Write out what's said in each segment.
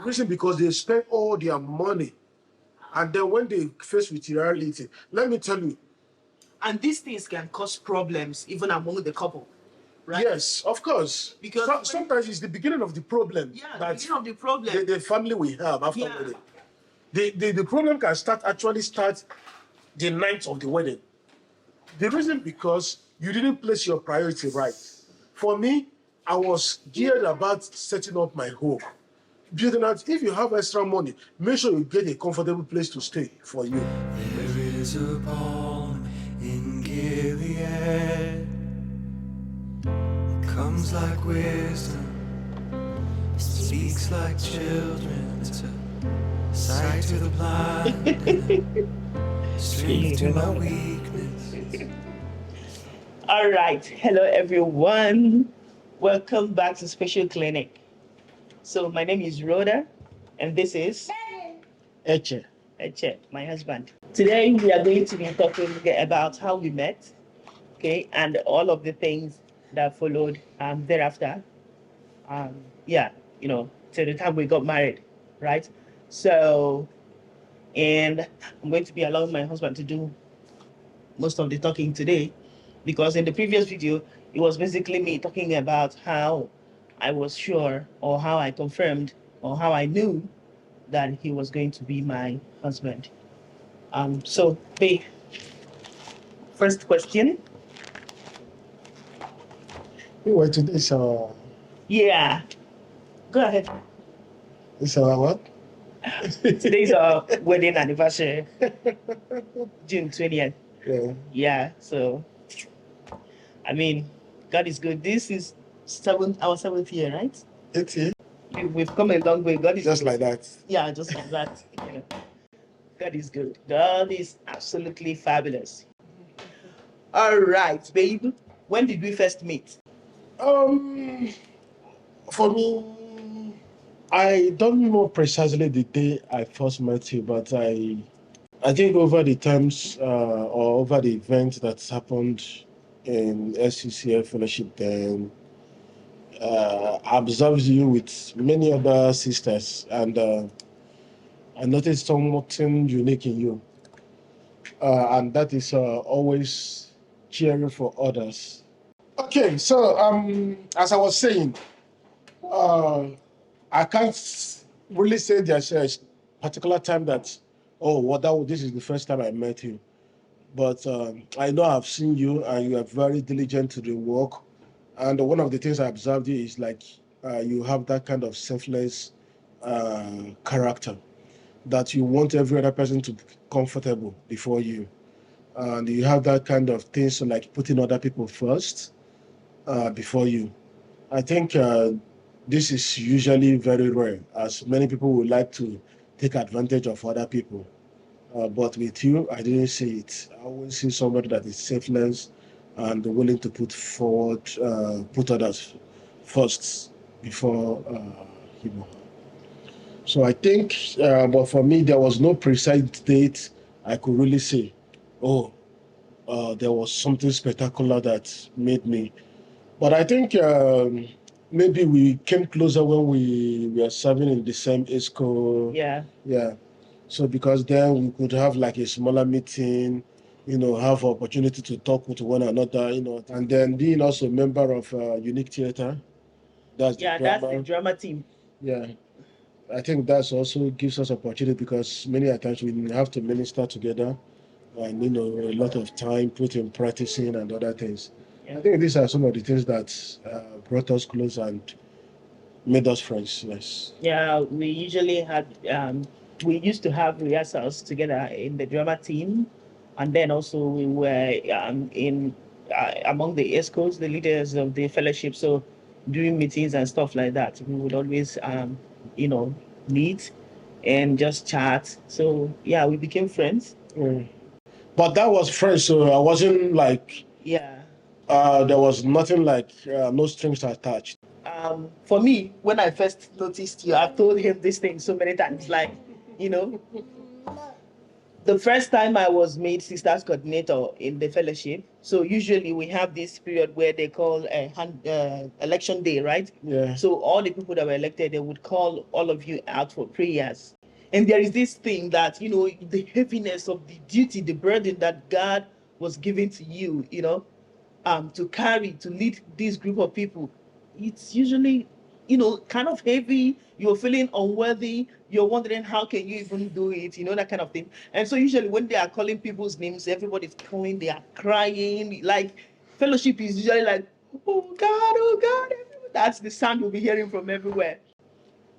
reason because they spend all their money, and then when they face with reality, let me tell you. And these things can cause problems even among the couple, right? Yes, of course. Because sometimes it's the beginning of the problem. Yeah, the beginning of the problem. The family we have after wedding. The problem can actually start the night of the wedding. The reason because you didn't place your priority right. For me, I was geared about setting up my home. Building out, if you have extra money, make sure you get a comfortable place to stay for you. There is a balm in Gilead. It comes like wisdom. It speaks like children. It's a sight to the blind and strength to my weakness. All right. Hello, everyone. Welcome back to Special Clinic. So my name is Rhoda, and this is Eche, my husband. Today we are going to be talking about how we met, okay, and all of the things that followed thereafter. Till the time we got married, right? So, and I'm going to be allowing my husband to do most of the talking today, because in the previous video, it was basically me talking about how I was sure, or how I confirmed, or how I knew that he was going to be my husband. So the first question. Anyway, today is our... Yeah. Go ahead. It's our what? Today's our wedding anniversary. June 20th. Yeah. Yeah, so I mean, God is good. This is our seventh year, right? 8th year. We've come a long way. God is Just good. like that. Yeah, just like that. Yeah. God is good. God is absolutely fabulous. All right, babe. When did we first meet? For me, I don't know precisely the day I first met you, but I think over the times or over the events that happened in SCCF fellowship, then I observed you with many other sisters, and I noticed something unique in you, and that is always cheering for others. Okay, so as I was saying, I can't really say there's a particular time that, this is the first time I met you. But I know I've seen you, and you are very diligent to the work. And one of the things I observed you is like you have that kind of selfless character, that you want every other person to be comfortable before you. And you have that kind of things, so like putting other people first before you. I think this is usually very rare, as many people would like to take advantage of other people. But with you, I didn't see it. I always see somebody that is selfless and willing to put others first before him. So I think, but for me, there was no precise date I could really say, there was something spectacular that made me. But I think maybe we came closer when we were serving in the same ESCO. Yeah. Yeah. So because then we could have like a smaller meeting, have opportunity to talk with one another, and then being also a member of Unique Theater. That's the drama team. Yeah. I think that's also gives us opportunity, because many times we have to minister together, and a lot of time put in practicing and other things. Yeah. I think these are some of the things that brought us close and made us friends. Yes. Yeah, we usually we used to have rehearsals together in the drama team, and then also we were in among the ESCOs, the leaders of the fellowship. So during meetings and stuff like that, we would always meet and just chat. So yeah, we became friends. Mm. But that was friends, so I wasn't like, there was nothing like no strings attached. For me, when I first noticed you, I've told him this thing so many times, like, the the first time I was made sisters coordinator in the fellowship, so usually we have this period where they call election day, right? Yeah. So all the people that were elected, they would call all of you out for prayers. And there is this thing that, you know, the heaviness of the duty, the burden that God was giving to you, you know, to carry, to lead this group of people. It's usually, you know, kind of heavy. You're feeling unworthy. You're wondering how can you even do it, you know, that kind of thing. And so usually when they are calling people's names, everybody's calling, they are crying. Like fellowship is usually like, oh God, oh God. That's the sound you'll be hearing from everywhere.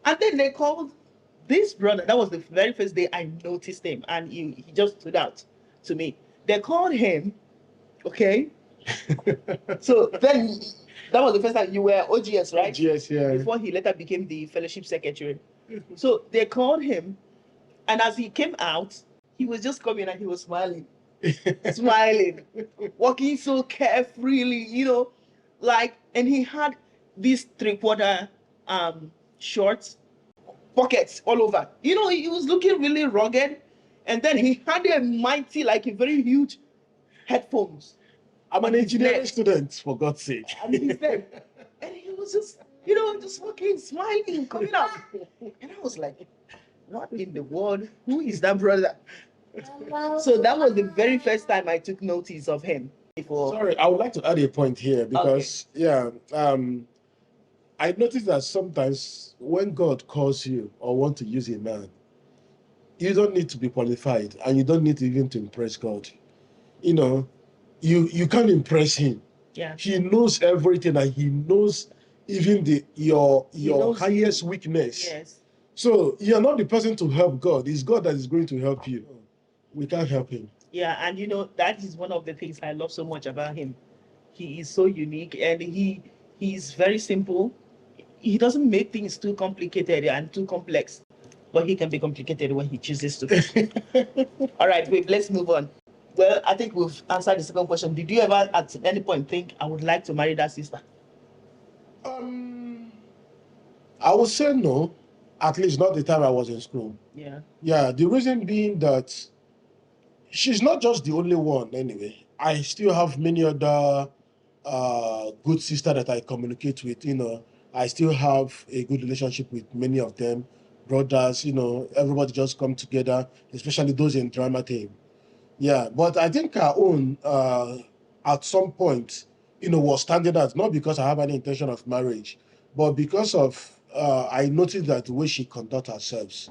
And then they called this brother. That was the very first day I noticed him, and he just stood out to me. They called him, okay. So then that was the first time you were OGS, right? OGS, yeah. Before he later became the fellowship secretary. So they called him, and as he came out, he was just coming and he was smiling, smiling, walking so carefreely, you know, like, and he had these 3/4 shorts, pockets all over. You know, he was looking really rugged, and then he had a mighty, like a very huge headphones. I'm an engineering student, for God's sake. And he's there. And he was just, you know, just walking, smiling, coming out. And I was like, what in the world? Who is that brother? So that was the very first time I took notice of him. Sorry, I would like to add a point here because, I noticed that sometimes when God calls you or want to use a man, you don't need to be qualified and you don't need even to impress God. You know, you can't impress him. Yeah. He knows everything and he knows even your highest weakness. Yes. So you're not the person to help God. It's God that is going to help you. We can't help him. Yeah, and you know, that is one of the things I love so much about him. He is so unique and he's very simple. He doesn't make things too complicated and too complex, but he can be complicated when he chooses to be. All right, wait, let's move on. Well, I think we've answered the second question. Did you ever at any point think I would like to marry that sister? I would say no, at least not the time I was in school. Yeah. Yeah, the reason being that she's not just the only one anyway. I still have many other good sisters that I communicate with, you know. I still have a good relationship with many of them, brothers, you know, everybody just come together, especially those in drama team. Yeah, but I think our own, at some point, you know, was standing out, not because I have any intention of marriage, but because of, I noticed that the way she conducts herself.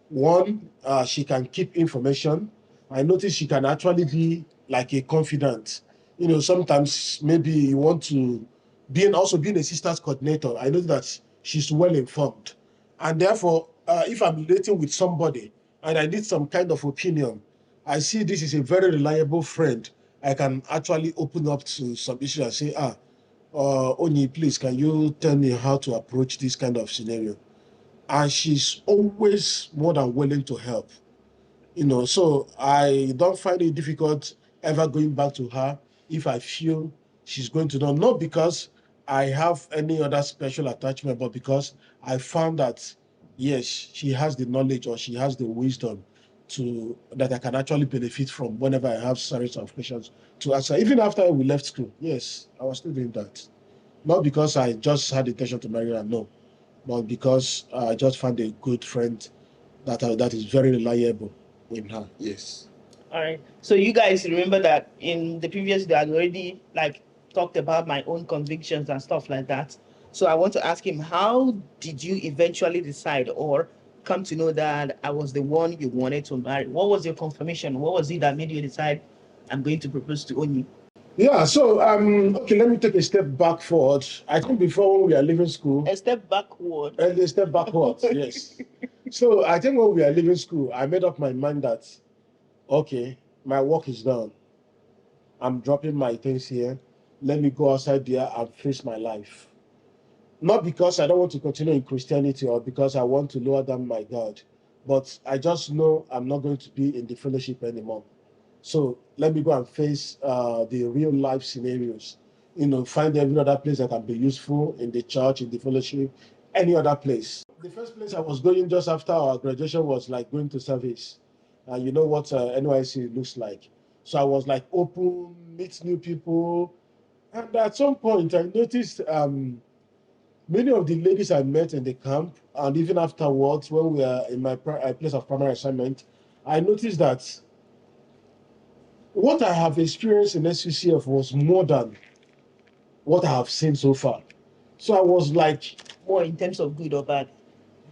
One, she can keep information. I noticed she can actually be like a confidant. You know, sometimes maybe you want to being a sister's coordinator. I know that she's well informed. And therefore, if I'm relating with somebody and I need some kind of opinion, I see this is a very reliable friend. I can actually open up to some issues and say, Oni, please, can you tell me how to approach this kind of scenario? And she's always more than willing to help. You know, so I don't find it difficult ever going back to her if I feel she's going to know, not because I have any other special attachment, but because I found that, yes, she has the knowledge or she has the wisdom that I can actually benefit from whenever I have series of questions to answer. Even after we left school, yes, I was still doing that. Not because I just had the intention to marry her, no, but because I just found a good friend that is very reliable in her. Yes. All right. So you guys remember that in the previous day I already like talked about my own convictions and stuff like that. So I want to ask him, how did you eventually decide or come to know that I was the one you wanted to marry? What was your confirmation? What was it that made you decide I'm going to propose to Oni? Yeah, so okay, let me take a step back forward. I think before when we are leaving school. A step backward. And a step backwards, yes. So I think when we are leaving school, I made up my mind that, okay, my work is done. I'm dropping my things here. Let me go outside there and face my life. Not because I don't want to continue in Christianity or because I want to lower down my God, but I just know I'm not going to be in the fellowship anymore. So let me go and face the real life scenarios. You know, find every other place that can be useful in the church, in the fellowship, any other place. The first place I was going just after our graduation was like going to service. and you know what NYC looks like. So I was like open, meet new people, and at some point I noticed many of the ladies I met in the camp, and even afterwards when we were in my place of primary assignment, I noticed that what I have experienced in SUCF was more than what I have seen so far. So I was like, More in terms of good or bad?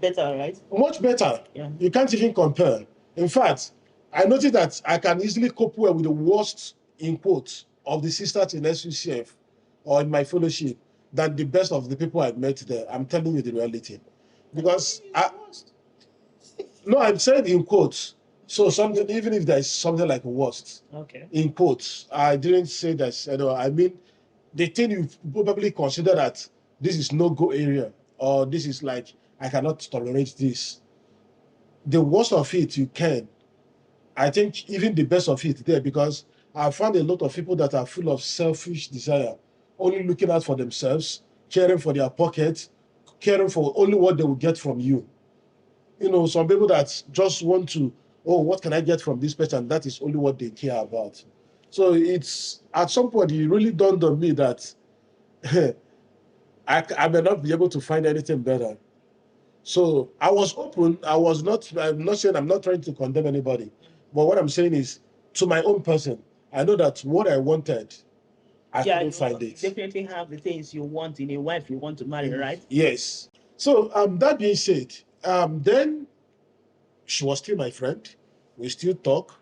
Better, right? much better. Yeah. You can't even compare. In fact, I noticed that I can easily cope well with the worst, in quotes, of the sisters in SUCF or in my fellowship than the best of the people I met there. I'm telling you the reality. Because no, I'm saying in quotes. So something, even if there's something like worst, Okay. in quotes, I didn't say that. You know, I mean, the thing you probably consider that this is no-go area, or this is like, I cannot tolerate this. The worst of it, you can. I think even the best of it there, because I found a lot of people that are full of selfish desire, only looking out for themselves, caring for their pockets, caring for only what they will get from you. You know, some people that just want to, oh, what can I get from this person? That is only what they care about. So it's, at some point, it really dawned on me that I may not be able to find anything better. So I was open. I'm not saying, I'm not trying to condemn anybody. But what I'm saying is, to my own person, I know that what I wanted, I couldn't find it. Definitely have the things you want in a wife you want to marry, right? Yes. So that being said, then she was still my friend. We still talk.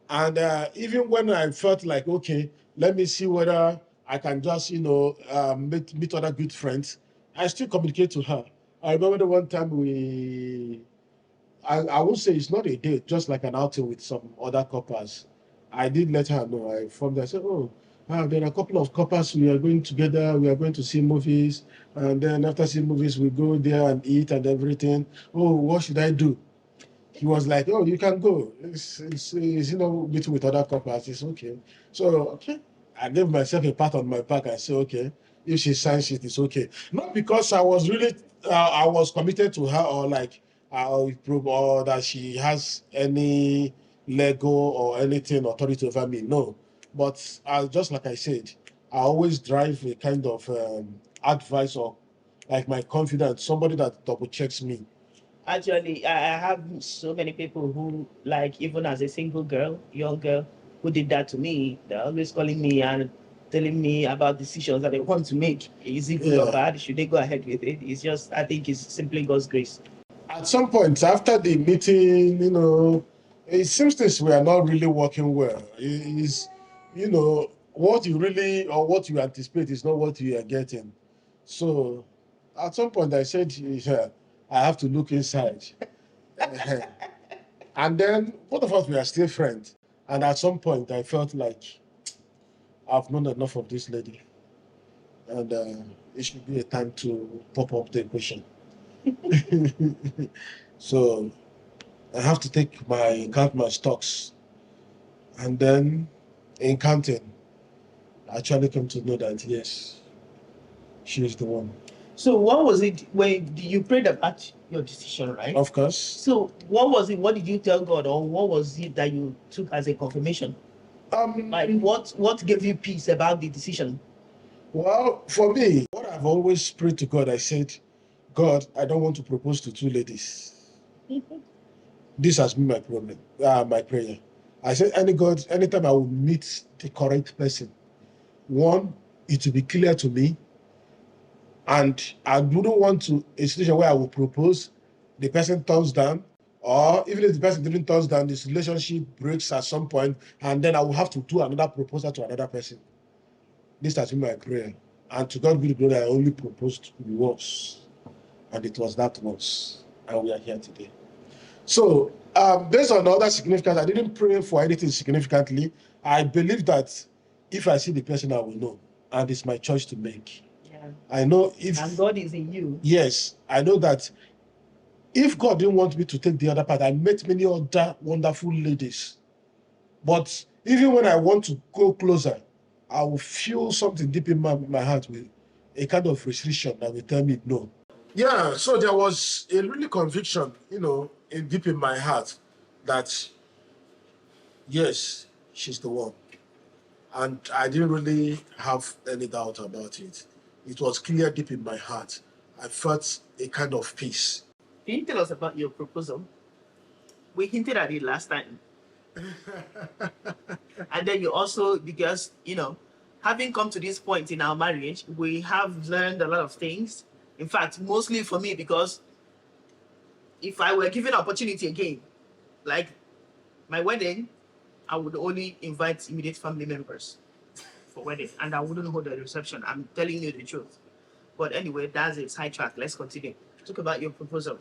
And even when I felt like, okay, let me see whether I can just, meet other good friends, I still communicate to her. I remember the one time I would say it's not a date, just like an outing with some other couples. I did let her know. I informed her, I said, oh, there are a couple of couples, we are going together, we are going to see movies, and then after seeing movies, we go there and eat and everything. Oh, what should I do? He was like, oh, you can go. It's meeting with other couples. It's okay. So, okay. I gave myself a pat on my back. I said, okay, if she signs it, it's okay. Not because I was really, I was committed to her, or like, or that she has any Lego or anything authority over me. No. But just like I said, I always drive a kind of advice, or like my confidence, somebody that double checks me. Actually, I have so many people who, like, even as a single girl, young girl, who did that to me. They're always calling me and telling me about decisions that they want to make. Is it good or bad? Should they go ahead with it? It's just, I think it's simply God's grace. At some point after the meeting, it seems things were not really working well. Is, what you really, or what you anticipate is not what you are getting. So at some point I said, yeah, I have to look inside. And then both of us were still friends. And at some point I felt like I've known enough of this lady. And it should be a time to pop up the equation. So I have to count my stocks. And then in counting, I actually came to know that, yes, she is the one. So what was it when you prayed about your decision, right? Of course. So what was it? What did you tell God, or what was it that you took as a confirmation? Like what gave you peace about the decision? Well, for me, what I've always prayed to God, I said, God, I don't want to propose to two ladies. This has been my problem, my prayer. I said, anytime I will meet the correct person, one, it will be clear to me, and I wouldn't want to a situation where I will propose, the person turns down, or even if the person didn't turn down, this relationship breaks at some point, and then I will have to do another proposal to another person. This has been my prayer. And to God be the glory, I only proposed once, and it was that once, and we are here today. So, based on other significance, I didn't pray for anything significantly. I believe that if I see the person, I will know, and it's my choice to make. Yeah. I know if... And God is in you. Yes, I know that if God didn't want me to take the other part, I met many other wonderful ladies. But even when I want to go closer, I will feel something deep in my heart, with a kind of restriction that will tell me no. Yeah, so there was a really conviction, deep in my heart, that yes, she's the one. And I didn't really have any doubt about it. It was clear deep in my heart. I felt a kind of peace. Can you tell us about your proposal? We hinted at it last time. And then you also, because, having come to this point in our marriage, we have learned a lot of things. In fact, mostly for me, because if I were given an opportunity again, like my wedding, I would only invite immediate family members for wedding, and I wouldn't hold a reception. I'm telling you the truth. But anyway, that's a sidetrack. Let's continue. Talk about your proposal.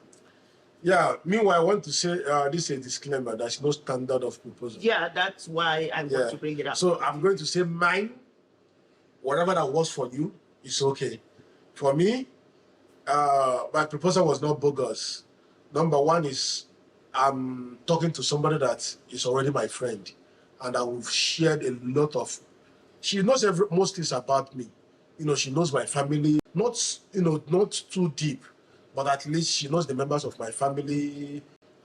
Yeah, meanwhile, I want to say this is a disclaimer. There's no standard of proposal. Yeah, that's why I want to bring it up. So I'm going to say mine, whatever that was for you, is okay. For me, my proposal was not bogus. Number one is I'm talking to somebody that is already my friend, and we've shared a lot of. She knows most things about me. She knows my family. Not too deep, but at least she knows the members of my family,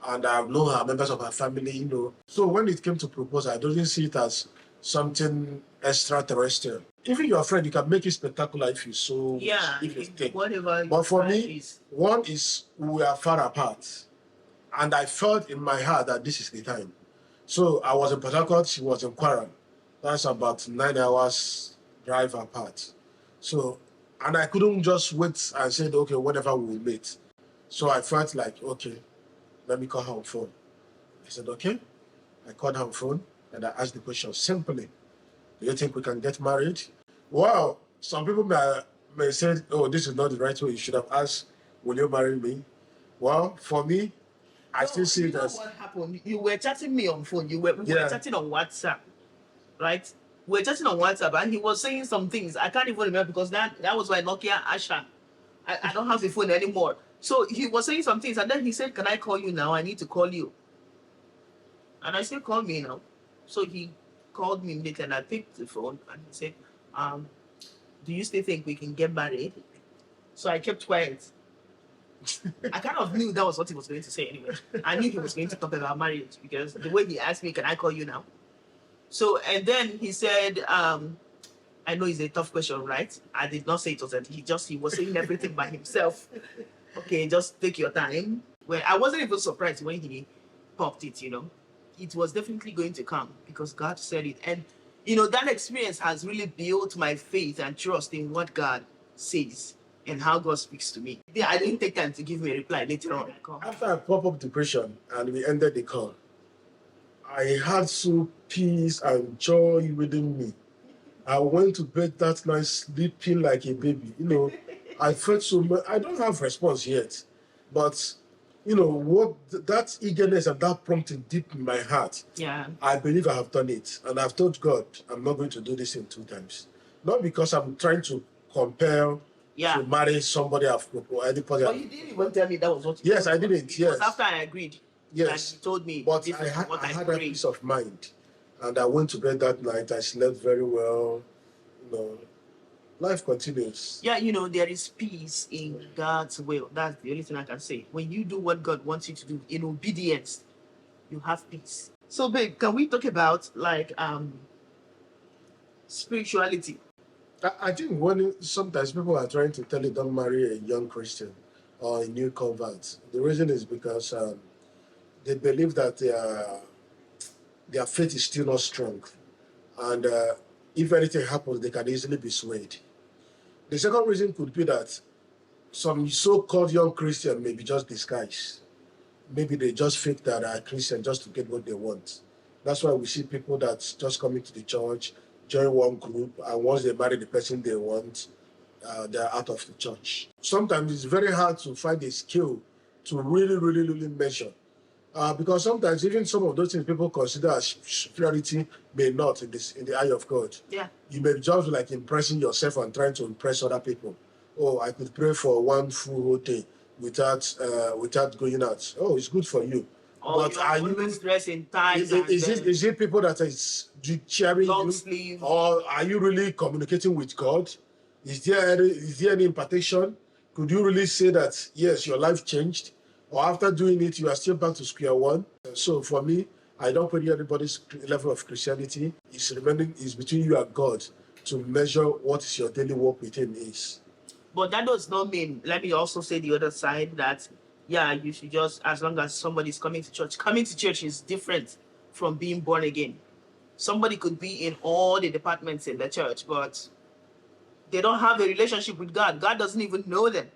and I've known her members of her family. So when it came to propose, I don't see it as something extraterrestrial. Even your friend, you can make it spectacular if you so. Yeah, if you think. Whatever. But for me, one is we are far apart, and I felt in my heart that this is the time. So I was in Port Harcourt, she was in Kwara. That's about 9 hours drive apart. So, and I couldn't just wait and said, okay, whatever we'll meet. So I felt like, okay, let me call her on phone. I said, okay. I called her on phone and I asked the question simply, do you think we can get married? Well, some people may say, oh, this is not the right way. You should have asked, will you marry me? Well, for me, I still see it as... what happened? You were chatting me on phone. We were chatting on WhatsApp, right? We were chatting on WhatsApp and he was saying some things. I can't even remember because that was my Nokia Asha. I don't have the phone anymore. So he was saying some things and then he said, can I call you now? I need to call you. And I said, call me now. So he called me immediately and I picked the phone and he said, do you still think we can get married? So I kept quiet. I kind of knew that was what he was going to say anyway. I knew he was going to talk about marriage because the way he asked me, can I call you now? So, and then he said, I know it's a tough question, right? I did not say it was that. He was saying everything by himself. Okay, just take your time. Well, I wasn't even surprised when he popped it, It was definitely going to come because God said it. And, that experience has really built my faith and trust in what God says and how God speaks to me. I didn't take time to give me a reply later on. After I popped up the question and we ended the call, I had so peace and joy within me. I went to bed that night sleeping like a baby. I felt so much. I don't have response yet, but what that eagerness and that prompting deep in my heart. Yeah. I believe I have done it, and I've told God I'm not going to do this in 2 times, not because I'm trying to compel. Yeah. To marry somebody I've proposed. But you didn't even tell me that was what you Yes, I didn't. Yes. Because after I agreed. Yes. And you told me. But this I is what had that prayed. peace of mind. And I went to bed that night. I slept very well. Life continues. Yeah, there is peace in God's will. That's the only thing I can say. When you do what God wants you to do in obedience, you have peace. So, babe, can we talk about spirituality? I think sometimes people are trying to tell you don't marry a young Christian or a new convert. The reason is because they believe that their faith is still not strong. And if anything happens, they can easily be swayed. The second reason could be that some so-called young Christian may be just disguised. Maybe they just fake that are Christian just to get what they want. That's why we see people that's just coming to the church, join one group, and once they marry the person they want, they're out of the church. Sometimes it's very hard to find a skill to really, really, really measure. Because sometimes even some of those things people consider as superiority may not in the eye of God. Yeah. You may just be like impressing yourself and trying to impress other people. Oh, I could pray for one full whole day without going out. Oh, it's good for you. But are you always dressed in ties? Is it people that is cheering long you, sleeve, or are you really communicating with God? Is there any impartation? Could you really say that yes, your life changed, or after doing it, you are still back to square one? So for me, I don't put anybody's level of Christianity. It's remaining is between you and God to measure what is your daily walk with Him is. But that does not mean, let me also say the other side, that, yeah, you should just, as long as somebody's coming to church. Coming to church is different from being born again. Somebody could be in all the departments in the church, but they don't have a relationship with God. God doesn't even know them,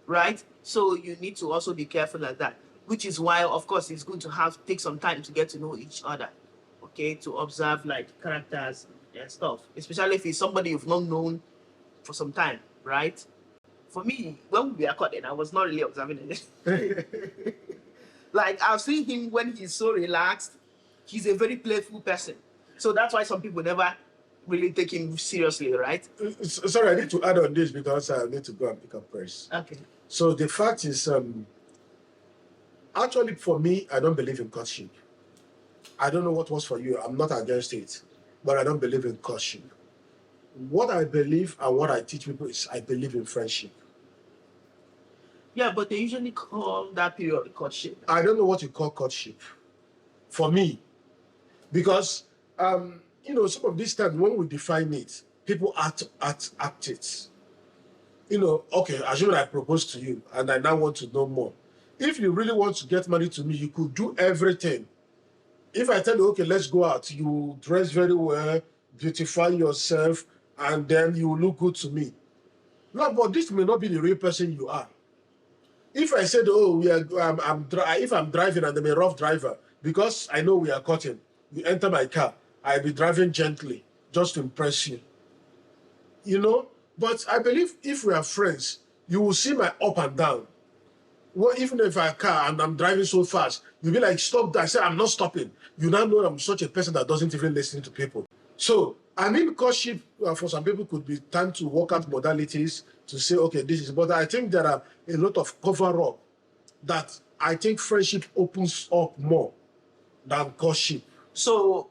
right? So you need to also be careful like that, which is why, of course, it's good to take some time to get to know each other, okay, to observe like characters and stuff, especially if it's somebody you've not known for some time, right? For me, when we were caught, I was not really observing anything. Like, I've seen him when he's so relaxed. He's a very playful person. So that's why some people never really take him seriously, right? Sorry, I need to add on this because I need to go and pick up press. Okay. So the fact is, actually for me, I don't believe in courtship. I don't know what was for you. I'm not against it, but I don't believe in courtship. What I believe and what I teach people is I believe in friendship. Yeah, but they usually call that period courtship. I don't know what you call courtship for me, because you know, some of these times when we define it, people act it. You know, okay, assuming I propose to you and I now want to know more. If you really want to get married to me, you could do everything. If I tell you, okay, let's go out, you dress very well, beautify yourself, and then you look good to me. No, but this may not be the real person you are. If I said, oh, if I'm driving and I'm a rough driver, because I know we are cutting, you enter my car, I'll be driving gently just to impress you. You know? But I believe if we are friends, you will see my up and down. Well, even if I car and I'm driving so fast, you'll be like, stop that. I say, I'm not stopping. You now know I'm such a person that doesn't even listen to people. So, I mean, courtship for some people could be time to work out modalities to say, okay, this is, but I think there are a lot of cover up that I think friendship opens up more than courtship. So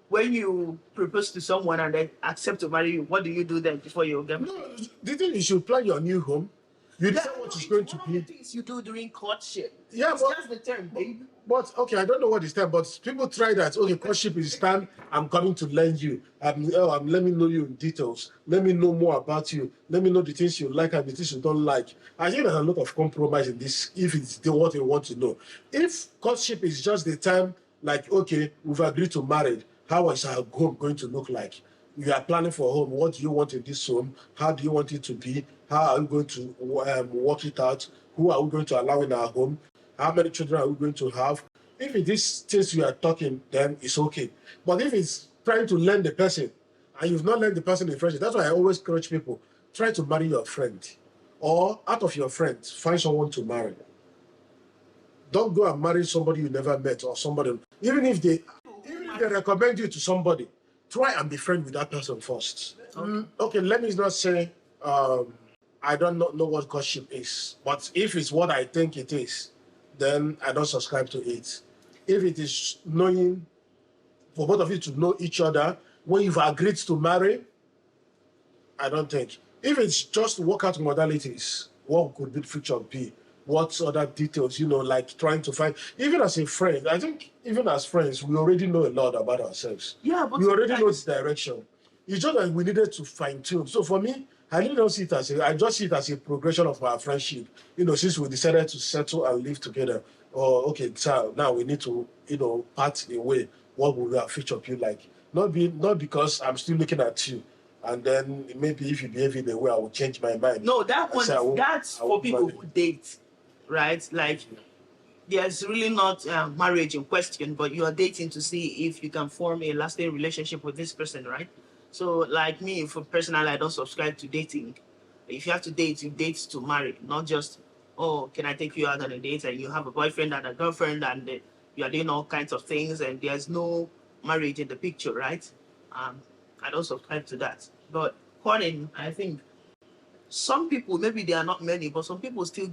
when you propose to someone and they accept to marry you, what do you do then before you get married? No, the thing is, you should plan your new home. You decide what it's going to one be. of the things you do during courtship. Yeah, It's but just the term, babe. But okay, I don't know what is time, but people try that. Okay, courtship is time. I'm coming to learn you. Let me know you in details. Let me know more about you. Let me know the things you like and the things you don't like. I think there's a lot of compromise in this if it's what you want to know. If courtship is just the time, like, okay, we've agreed to marry, how is our home going to look like? You are planning for a home. What do you want in this home? How do you want it to be? How are we going to work it out? Who are we going to allow in our home? How many children are we going to have? If it is things we are talking, then it's okay. But if it's trying to learn the person, and you've not learned the person in friendship, that's why I always encourage people, try to marry your friend. Or out of your friends, find someone to marry. Don't go and marry somebody you never met or somebody. Even if they recommend you to somebody, try and be friends with that person first. Okay, let me not say I don't know what courtship is, but if it's what I think it is, then I don't subscribe to it. If it is knowing, for both of you to know each other, when you've agreed to marry, I don't think. If it's just workout modalities, what could the future be? What other details, you know, like trying to find, even as a friend, I think even as friends, we already know a lot about ourselves. Yeah, but we already know the direction. It's just that we needed to fine tune. So for me, I really don't see it as I just see it as a progression of our friendship. You know, since we decided to settle and live together. Or okay, so now we need to, you know, part away. What will our future be like? Not because I'm still looking at you, and then maybe if you behave in a way, I will change my mind. No, that's for people who date, right? Like, there's really not marriage in question, but you are dating to see if you can form a lasting relationship with this person, right? So, like me, for personally, I don't subscribe to dating. If you have to date, you date to marry, not just, oh, can I take you out on a date and you have a boyfriend and a girlfriend and you are doing all kinds of things and there's no marriage in the picture, right? I don't subscribe to that. But courting, I think some people, maybe they are not many, but some people still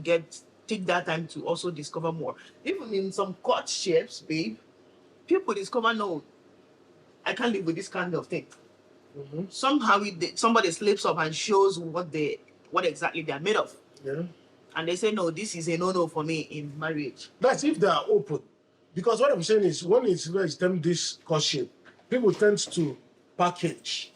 take that time to also discover more. Even in some courtships, babe, people discover, no, I can't live with this kind of thing. Mm-hmm. Somehow somebody slips up and shows what exactly they are made of. Yeah. And they say, no, this is a no-no for me in marriage. That's if they are open. Because what I'm saying is, when it's this courtship, people tend to package,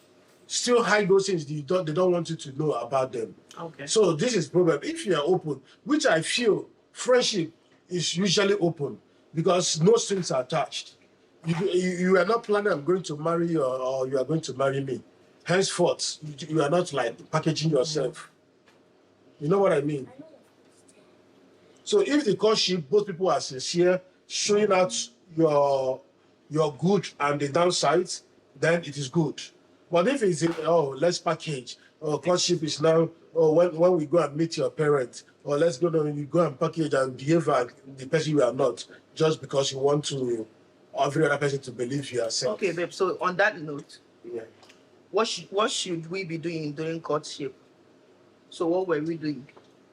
still hide those things they don't want you to know about them. Okay. So this is problem. If you are open, which I feel friendship is usually open because no strings are attached. You are not planning I'm going to marry you or you are going to marry me. Henceforth, you are not like packaging yourself. You know what I mean? So if the courtship, both people are sincere, showing out your good and the downsides, then it is good. But if it's let's package, courtship is now, when we go and meet your parents, or let's go down, you go and package and behave like the person you are not, just because you want to every other person to believe you are safe. Okay, babe. So on that note, Yeah. what should we be doing during courtship? So what were we doing?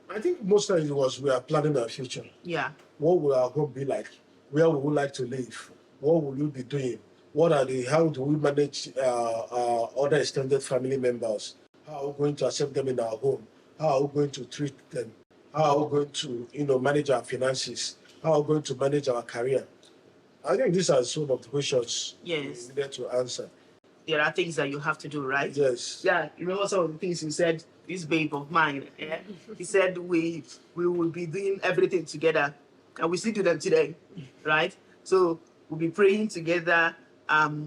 I think most times it was we are planning our future. Yeah. What will our home be like? Where would we like to live? What will you be doing? How do we manage other extended family members? How are we going to accept them in our home? How are we going to treat them? How are we going to, manage our finances? How are we going to manage our career? I think these are some of the questions Yes. we need to answer. There are things that you have to do, right? Yes. Yeah. You remember some of the things you said? This babe of mine, he said we will be doing everything together, and we still do them today, right? So we'll be praying together, as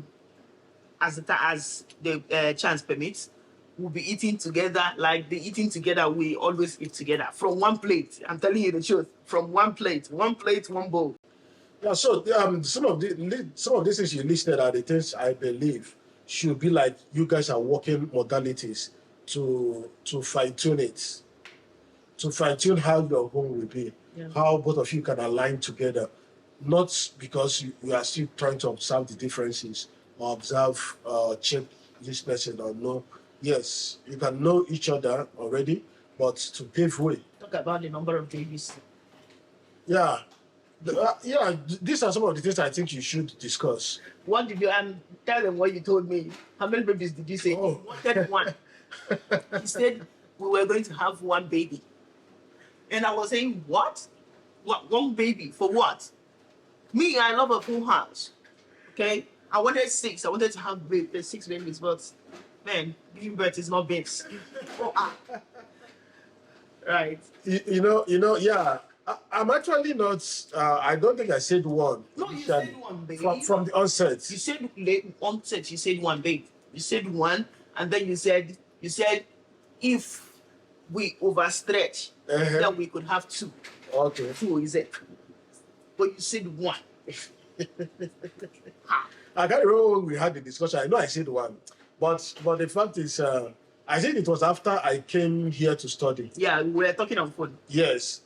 the chance permits. We'll be eating together, like the eating together we always eat together from one plate. I'm telling you the truth, from one plate, one bowl. Yeah. So some of these things you listed are the things I believe should be like you guys are working modalities to fine-tune it, to fine-tune how your home will be, how both of you can align together, not because you are still trying to observe the differences or observe, check this person or no. Yes, you can know each other already, but to pave way. Talk about the number of babies. Yeah. These are some of the things I think you should discuss. What did you tell them what you told me? How many babies did you say? Oh. You wanted one. He said we were going to have one baby. And I was saying, what? What? One baby? For what? Me, I love a full house. Okay? I wanted 6. I wanted to have 6 babies, but man, giving birth is not babes. Right. Yeah. I'm actually not. I don't think I said one. No, you said one, baby. From the onset. You said onset. You said one, babe. You said one, and then you said if we overstretch, then we could have 2. Okay. 2 is it? But you said 1. I can't remember when we had the discussion. I know I said 1, but the fact is, I think it was after I came here to study. Yeah, we were talking on phone. Yes.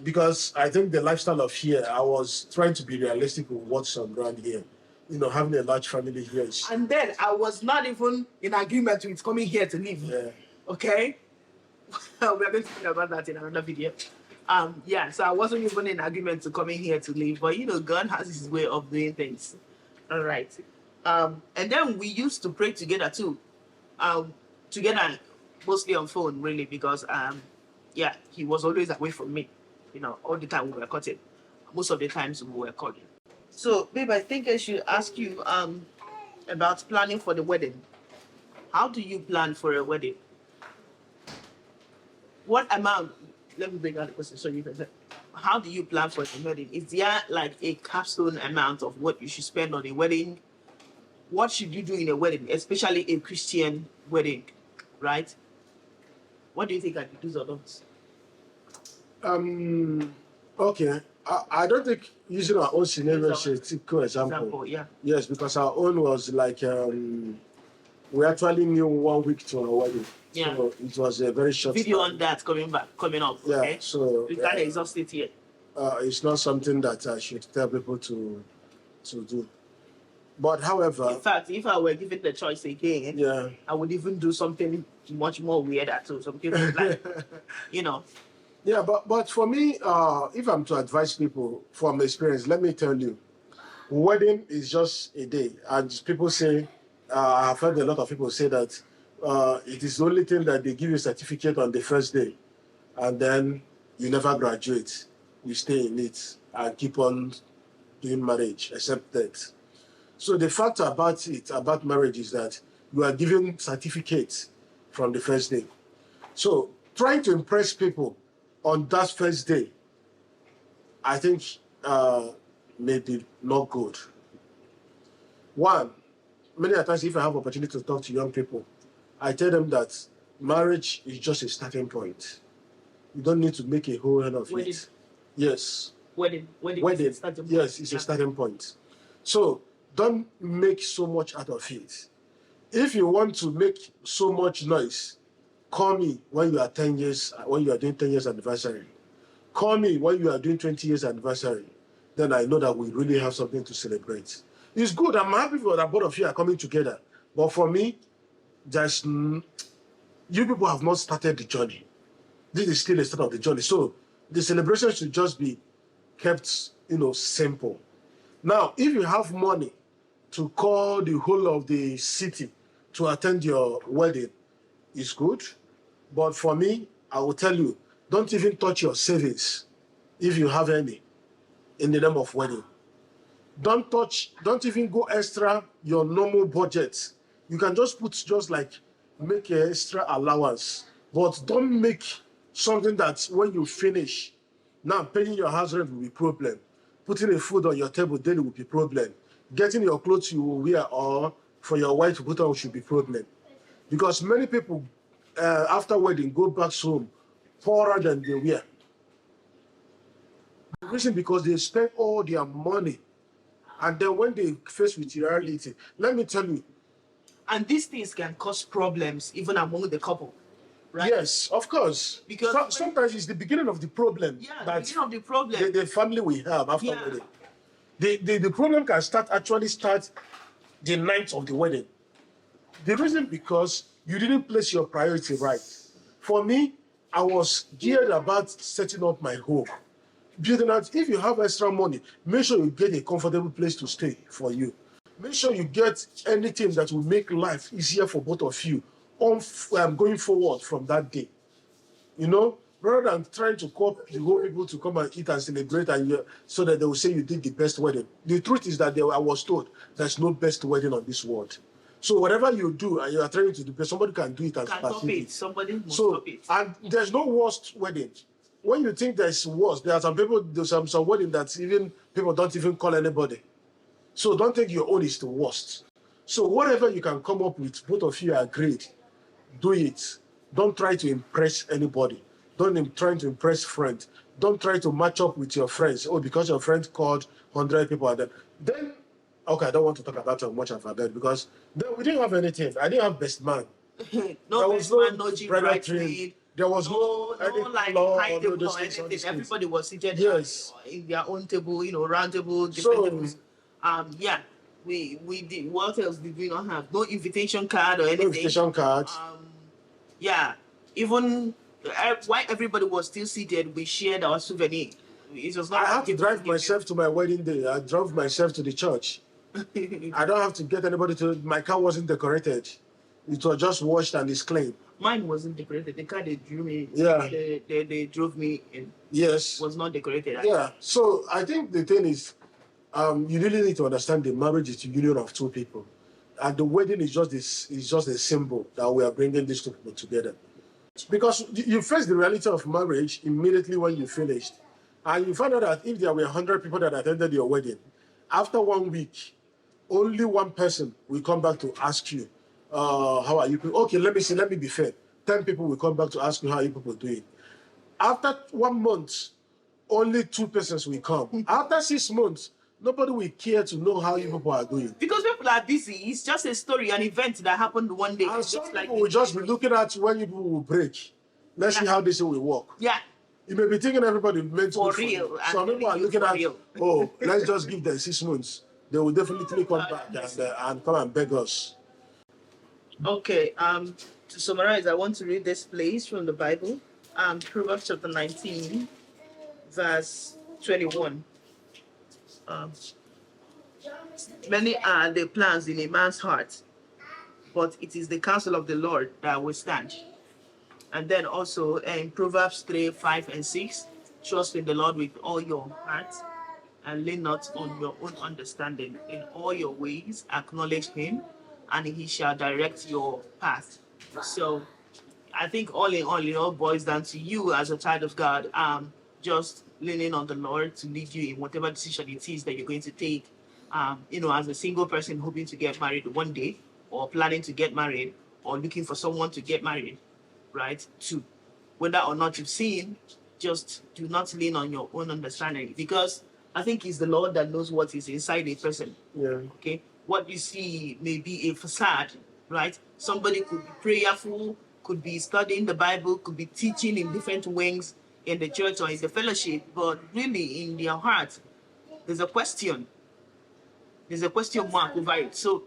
Because I think the lifestyle of here, I was trying to be realistic with what's around here. Having a large family here is. And then I was not even in agreement with coming here to live. Yeah. Okay? We are going to talk about that in another video. So I wasn't even in agreement to coming here to live. But God has his way of doing things. All right. And then we used to pray together too. Together, mostly on phone, really, because he was always away from me. All the time we were cutting. Most of the times we were calling. So, babe, I think I should ask you about planning for the wedding. How do you plan for a wedding? What amount? Let me bring out the question so you can say. How do you plan for the wedding? Is there like a capstone amount of what you should spend on a wedding? What should you do in a wedding, especially a Christian wedding, right? What do you think are the do's or don'ts? Okay. I don't think using our own scenario is a typical example. Yeah. Yes, because our own was like we actually knew 1 week to our wedding. Yeah. So it was a very short Video time. on that coming up. Yeah. Okay? So We can't exhaust it yet. it's not something that I should tell people to do. But however, In fact, if I were given the choice again, yeah. I would even do something much more weirder too. Some people like, Yeah, but for me, if I'm to advise people from experience, let me tell you, wedding is just a day. And people say, I've heard a lot of people say that it is the only thing that they give you a certificate on the first day. And then you never graduate. You stay in it and keep on doing marriage except death. So the fact about marriage is that you are given certificates from the first day. So trying to impress people on that first day, I think may be not good. One, many times if I have opportunity to talk to young people, I tell them that marriage is just a starting point. You don't need to make a whole lot of it. Yes. Wedding. Yes, it's a starting point. So don't make so much out of it. If you want to make so much noise, call me when you are 10 years, when you are doing 10 years anniversary. Call me when you are doing 20 years anniversary. Then I know that we really have something to celebrate. It's good. I'm happy for that both of you are coming together. But for me, you people have not started the journey. This is still the start of the journey. So the celebration should just be kept, simple. Now, if you have money to call the whole of the city to attend your wedding, it's good. But for me, I will tell you, don't even touch your savings if you have any in the name of wedding. Don't even go extra your normal budget. You can just make an extra allowance, but don't make something that when you finish, now paying your house rent will be problem. Putting a food on your table daily will be problem. Getting your clothes you will wear or for your wife to put on should be problem. Because many people after wedding go back home poorer than they were. The reason because they spend all their money, and then when they face with reality, let me tell you. And these things can cause problems even among the couple, right? Yes, of course. Because sometimes it's the beginning of the problem. Yeah, that the beginning of the problem. The family we have after wedding. The problem can actually start the night of the wedding. The reason because you didn't place your priority right. For me, I was geared about setting up my home. Building out, if you have extra money, make sure you get a comfortable place to stay for you. Make sure you get anything that will make life easier for both of you going forward from that day. Rather than trying to call the whole people to come and eat and celebrate so that they will say you did the best wedding. The truth is that I was told there's no best wedding on this world. So whatever you do and you are trying to do, somebody can do it and stop it. Somebody must stop it. And there's no worst wedding. When you think there's worse, there are some people, there's some wedding that even people don't even call anybody. So don't think your own is the worst. So whatever you can come up with, both of you agreed, do it. Don't try to impress anybody. Don't try to impress friends. Don't try to match up with your friends. Oh, because your friend called 100 people and then okay, I don't want to talk about how much I've had because then we didn't have anything. I didn't have best man. No best man, no bridesmaid. There was no like high table or anything. Everybody was seated in their own table, round table, different tables. We did. What else did we not have? No invitation card or anything. No invitation card. Even while everybody was still seated, we shared our souvenir. It was not. I had to drive myself to my wedding day. I drove myself to the church. I don't have to get anybody to. My car wasn't decorated. It was just washed and it's clean. Mine wasn't decorated. The car they drew me. Yeah. They drove me in. Yes. Was not decorated. Yeah. So I think the thing is, you really need to understand the marriage is a union of two people, and the wedding is just this. Is just a symbol that we are bringing these two people together. Because you face the reality of marriage immediately when you finished, and you find out that if there were 100 people that attended your wedding, after 1 week, only one person will come back to ask you, how are you people? Okay, let me be fair. 10 people will come back to ask you how you people doing. After 1 month, only 2 persons will come. After 6 months, nobody will care to know how you people are doing. Because people are busy. It's just a story, an event that happened one day. And some people will just be looking at when you people will break. Let's see how this will work. Yeah. You may be thinking everybody meant for real. Some people are looking at, let's just give them 6 months. They will definitely come back and come and beg us. Okay, to summarize, I want to read this place from the Bible. Proverbs chapter 19, verse 21. Many are the plans in a man's heart, but it is the counsel of the Lord that will stand. And then also in Proverbs 3, 5, and 6, trust in the Lord with all your heart and lean not on your own understanding. In all your ways, acknowledge him, and he shall direct your path. So I think all in all, it all boils down to you as a child of God, just leaning on the Lord to lead you in whatever decision it is that you're going to take. As a single person hoping to get married one day, or planning to get married, or looking for someone to get married, right? To whether or not you've seen, just do not lean on your own understanding, because I think it's the Lord that knows what is inside a person. Yeah. Okay, what you see may be a facade, right? Somebody could be prayerful, could be studying the Bible, could be teaching in different wings in the church or in the fellowship, but really in their heart, there's a question. There's a question mark over it. So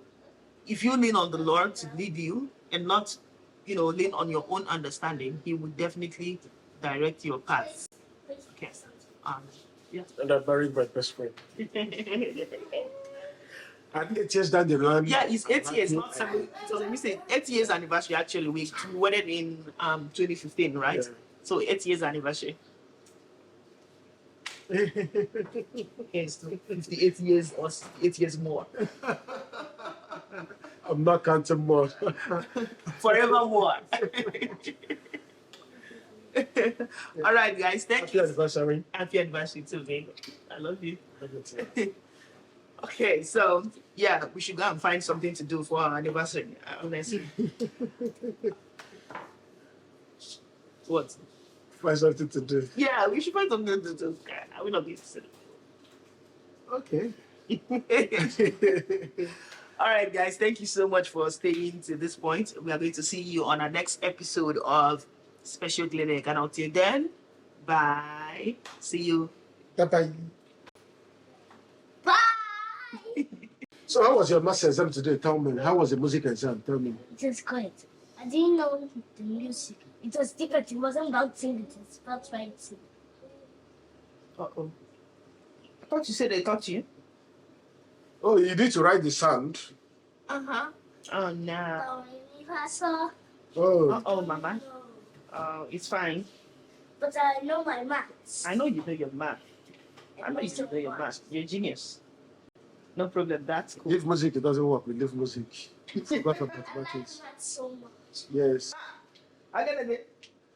if you lean on the Lord to lead you and not, lean on your own understanding, He will definitely direct your path. Okay. Yeah. And I married my best friend. And 8 years down the line. Yeah, it's 8 years, not 7. So let me say 8 years anniversary. Actually, we wedded in 2015, right? Yeah. So 8 years anniversary. Yes, 58 years or 8 years more. I'm not counting more. Forevermore. All right, guys. Thank Happy you. anniversary. Happy anniversary too, babe. I love you. Okay, so yeah, we should go and find something to do for our anniversary. Honestly. What? Find something to do. Yeah, we should find something to do. I will not be silly. Okay. All right, guys. Thank you so much for staying to this point. We are going to see you on our next episode of Special Clinic. And until then, bye. See you. Bye-bye. Bye. So how was your maths exam today? Tell me. How was the music exam? Tell me. It was great. I didn't know the music. It was different. It wasn't about singing. It was about writing. Uh-oh. I thought you said they taught you. Oh, you need to write the sound. Uh-huh. Oh, no. Oh. Uh-oh, Mama. Oh, it's fine. But I know my maths. I know you know your math. I know you know your math. You're a genius. No problem. That's cool. If music it doesn't work, we leave music. Forgot about I like mathematics. maths so much. Yes. I get it.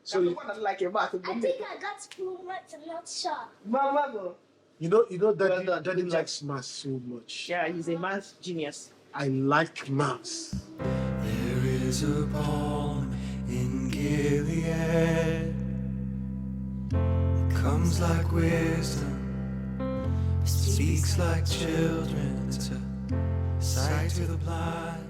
So you, like your math. I think I got full maths. I'm not sure. Mama. know Well Daddy, done. Daddy Good likes maths so much. Yeah, he's a math genius. I like maths. There is a balm in Gilead. It comes like wisdom, speaks like children. It's a sight to the blind.